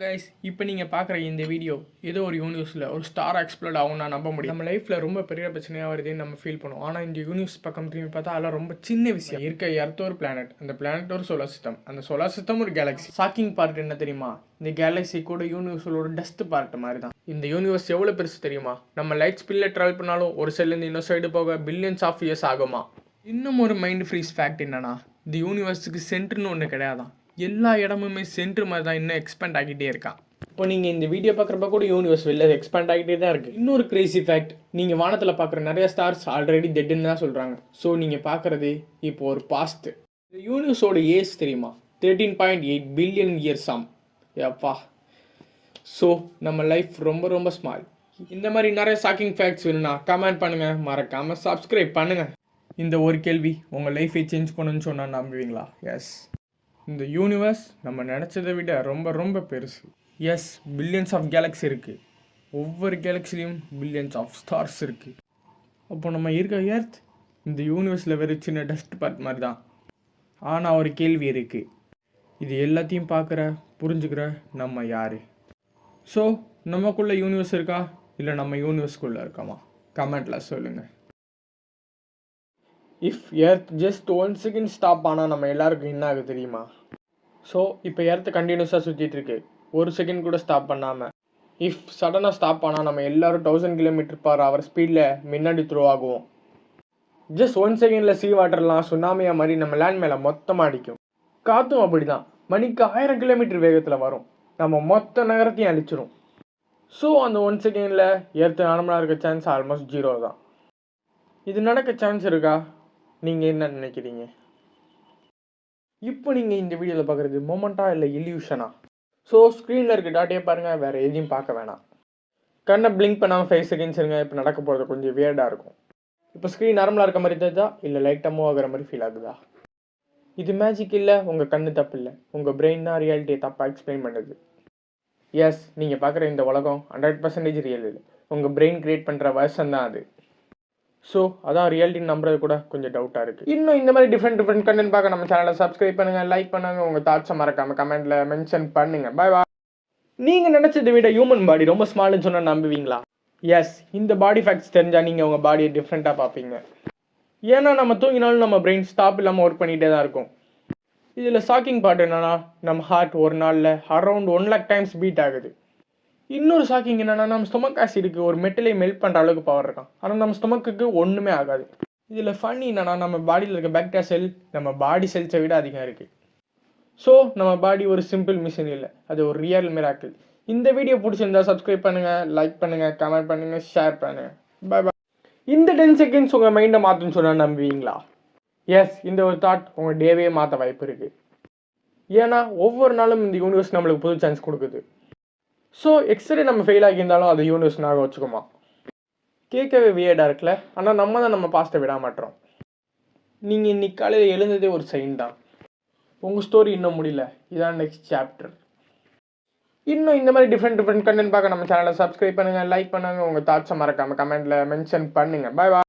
Guys, இப்போ நீங்கள் பார்க்குற இந்த வீடியோ ஏதோ ஒரு யூனிவர்ஸில் ஒரு ஸ்டார் எக்ஸ்ப்ளோர்ட் ஆகும் நான் நம்ப முடியும். நம்ம லைஃப்பில் ரொம்ப பெரிய பிரச்சனையாக வருதுன்னு நம்ம ஃபீல் பண்ணுவோம். ஆனால் இந்த யூனிவர்ஸ் பக்கம் திரும்பி பார்த்தா அதெல்லாம் ரொம்ப சின்ன விஷயம். இருக்க எர்த் ஒரு பிளானட், அந்த பிளானட் ஒரு சோலார் சிஸ்டம், அந்த சோலார் சிஸ்டம் ஒரு கேலக்ஸி. ஷாக்கிங் பார்ட் என்ன தெரியுமா? இந்த கேலக்ஸி கூட யூனிவர்ஸில் ஒரு டஸ்ட் பார்ட் மாதிரி தான். இந்த யூனிவர்ஸ் எவ்வளோ பெருசு தெரியுமா? நம்ம லைட் ஸ்பீடில் ட்ராவல் பண்ணாலும் ஒரு சைட்லேருந்து இன்னொரு சைடு போக பில்லியன்ஸ் ஆஃப் இயர்ஸ் ஆகுமா. இன்னும் ஒரு மைண்ட் ஃப்ரீஸ் ஃபேக்ட் என்னன்னா, இந்த யூனிவர்ஸுக்கு சென்டர்னு ஒன்று கிடையாதான். எல்லா இடமுமே சென்டர் மாதிரி தான் இன்னும் எக்ஸ்பேண்ட் ஆகிட்டே இருக்கான். இப்போ நீங்கள் இந்த வீடியோ பார்க்குறப்ப கூட யூனிவர்ஸ் வெளில எக்ஸ்பேண்ட் ஆகிட்டே தான் இருக்குது. இன்னொரு கிரேசி ஃபேக்ட், நீங்கள் வானத்தில் பார்க்குற நிறைய ஸ்டார்ஸ் ஆல்ரெடி டெட்டுன்னு தான் சொல்கிறாங்க. ஸோ நீங்கள் பார்க்குறது இப்போ ஒரு பாஸ்ட்டு. இந்த யூனிவர்ஸோட ஏஜ் தெரியுமா? 13.8 பில்லியன் இயர்ஸ் ஆம். ஏப்பா. ஸோ நம்ம லைஃப் ரொம்ப ரொம்ப ஸ்மால். இந்த மாதிரி நிறைய ஷாக்கிங் ஃபேக்ட்ஸ் வேணும்னா கமெண்ட் பண்ணுங்கள், மறக்காமல் சப்ஸ்கிரைப் பண்ணுங்கள். இந்த ஒரு கேள்வி உங்கள் லைஃபை சேஞ்ச் பண்ணுன்னு சொன்னால் நம்புவீங்களா? எஸ், இந்த யூனிவர்ஸ் நம்ம நினச்சதை விட ரொம்ப ரொம்ப பெருசு. எஸ், பில்லியன்ஸ் ஆஃப் கேலக்ஸி இருக்குது. ஒவ்வொரு கேலக்ஸிலையும் பில்லியன்ஸ் ஆஃப் ஸ்டார்ஸ் இருக்குது. அப்போ நம்ம இருக்க எர்த் இந்த யூனிவர்ஸில் வெறும் சின்ன டஸ்ட் பார்ட் மாதிரி தான். ஆனால் ஒரு கேள்வி இருக்குது, இது எல்லாத்தையும் பார்க்குற புரிஞ்சுக்கிற நம்ம யார்? ஸோ நமக்குள்ளே யூனிவர்ஸ் இருக்கா இல்லை நம்ம யூனிவர்ஸ்குள்ளே இருக்காமா? கமெண்ட்டில் சொல்லுங்கள். If earth just 1 second stop ஆனால் நம்ம எல்லாருக்கும் என்ன ஆகுது தெரியுமா? ஸோ இப்போ எர்த் கண்டினியூஸாக சுற்றிட்டுருக்கு, ஒரு செகண்ட் கூட ஸ்டாப் பண்ணாமல். இஃப் சடனாக ஸ்டாப் ஆனால் நம்ம எல்லோரும் 1000 km/h ஸ்பீடில் முன்னாடி த்ரோ ஆகுவோம். ஜஸ்ட் 1 செகண்டில் சீ வாட்டர்லாம் சுனாமியாக மாதிரி நம்ம லேண்ட் மேலே மொத்தமாக அடிக்கும். காற்றும் அப்படி தான், மணிக்கு 1000 km வேகத்தில் வரும், நம்ம மொத்த நகரத்தையும் அழிச்சிரும். ஸோ அந்த 1 செகண்டில் எர்த் நார்மலாக இருக்க சான்ஸ் ஆல்மோஸ்ட் 0 தான். இது நடக்க சான்ஸ் இருக்கா? நீங்கள் என்ன நினைக்கிறீங்க? இப்போ நீங்கள் இந்த வீடியோவில் பார்க்குறது மொமெண்ட்டா இல்லை இல்யூஷனா? ஸோ ஸ்க்ரீனில் இருக்க டாட்டே பாருங்கள், வேறு எதையும் பார்க்க வேணாம். கண்ணை பிளிங்க் பண்ணாமல் 5 செகண்ட்ஸ் இருங்க. இப்போ நடக்க போகிறது கொஞ்சம் வியர்டாக இருக்கும். இப்போ ஸ்க்ரீன் நார்மலாக இருக்க மாதிரி தெரியுதா இல்லை லைட்டாக மூவ் ஆகிற மாதிரி ஃபீல் ஆகுதா? இது மேஜிக் இல்லை, உங்கள் கண்ணு தப்பு இல்லை, உங்கள் பிரெயின் தான் ரியாலிட்டியை தப்பாக எக்ஸ்பிளைன் பண்ணுது. எஸ், நீங்கள் பார்க்குற இந்த உலகம் 100% ரியல் இல்லை, உங்கள் பிரெயின் க்ரியேட் பண்ணுற வருஷன் தான் அது. ஸோ அதான் ரியாலிட்டின்னு நம்புறது கூட கொஞ்சம் டவுட்டாக இருக்குது. இன்னும் இந்த மாதிரி டிஃப்ரெண்ட் கண்டென்ட் பார்க்க நம்ம சேனலை சப்ஸ்கிரைப் பண்ணுங்கள், லைக் பண்ணுங்கள், உங்கள் தாட்ஸை மறக்காமல் கமெண்ட்டில் மென்ஷன் பண்ணுங்கள். பாய் பாய். நீங்கள் நினச்சதை விட ஹியூமன் பாடி ரொம்ப ஸ்மால்னு சொன்னால் நம்புவீங்களா? எஸ், இந்த பாடி ஃபேக்ட்ஸ் தெரிஞ்சால் நீங்கள் உங்கள் பாடியை டிஃப்ரெண்ட்டாக பார்ப்பீங்க. ஏன்னா நம்ம தூங்கினாலும் நம்ம பிரெயின் ஸ்டாப் இல்லாமல் ஒர்க் பண்ணிகிட்டே தான் இருக்கும். இதில் ஷாக்கிங் பார்ட் என்னென்னா, நம்ம ஹார்ட் ஒரு நாளில் அரௌண்ட் 1 lakh times பீட் ஆகுது. இன்னொரு ஷாக்கிங் என்னென்னா, நம்ம ஸ்டொமக் ஆசிடுக்கு ஒரு மெட்டலை மெல்ட் பண்ணுற அளவுக்கு பவர் இருக்கான். ஆனால் நம்ம ஸ்டொமக்குக்கு ஒன்றுமே ஆகாது. இதில் ஃபன்னி என்னென்னா, நம்ம பாடியில் இருக்க பாக்டீரியா செல் நம்ம பாடி செல்ஸை விட அதிகம் இருக்குது. ஸோ நம்ம பாடி ஒரு சிம்பிள் மிஷின் இல்லை, அது ஒரு ரியல் மிராக்கிள். இந்த வீடியோ பிடிச்சிருந்தா சப்ஸ்கிரைப் பண்ணுங்கள், லைக் பண்ணுங்கள், கமெண்ட் பண்ணுங்கள், ஷேர் பண்ணுங்கள். பாய் பாய். இந்த 10 செகண்ட்ஸ் உங்கள் மைண்டை மாற்றுன்னு சொன்னால் நம்புவீங்களா? எஸ், இந்த ஒரு தாட் உங்கள் டேவே மாற்ற வாய்ப்பு இருக்குது. ஏன்னா ஒவ்வொரு நாளும் இந்த யூனிவர்ஸ் நம்மளுக்கு புது சான்ஸ் கொடுக்குது. ஸோ எக்ஸ்ரே நம்ம ஃபெயில் ஆகியிருந்தாலும் அது யூனிவர்ஸ் நாங்கள் வச்சுக்குமா? கேட்கவே வியர்டாக இருக்குல்ல, ஆனால் நம்ம தான் நம்ம பாஸ்ட்டை விட மாட்டோம். நீங்கள் இன்னைக்கு காலையில் எழுந்ததே ஒரு சைன் தான். உங்கள் ஸ்டோரி இன்னும் முடியல, இதான் நெக்ஸ்ட் சாப்டர். இன்னும் இந்த மாதிரி டிஃப்ரெண்ட் கண்டென்ட் பார்க்க நம்ம சேனலை சப்ஸ்கிரைப் பண்ணுங்கள், லைக் பண்ணுங்கள், உங்கள் தாட்ஸை மறக்காமல் கமெண்ட்டில் மென்ஷன் பண்ணுங்கள். பாய் பாய்.